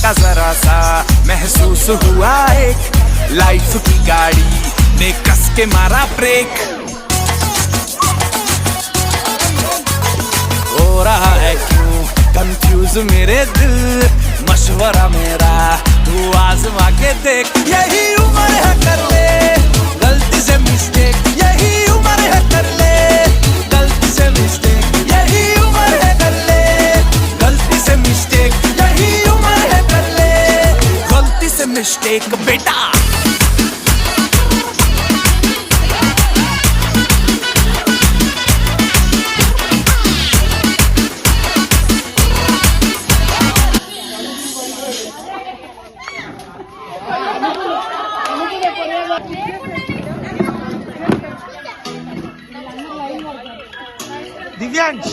झटका जरा सा महसूस हुआ एक, लाइफ की गाड़ी ने कस के मारा ब्रेक। हो रहा है क्यों कंफ्यूज मेरे दिल, मशवरा मेरा तू आजमा के देख। यही उम्र है कर ले गलती से मिस्टेक, यही उम्र है कर ले गलती से मिस्टेक, यही उम्र है कर ले गलती से मिस्टेक, यही उम्र है कर ले गलती से मिस्टेक बेटा। दिव्यांश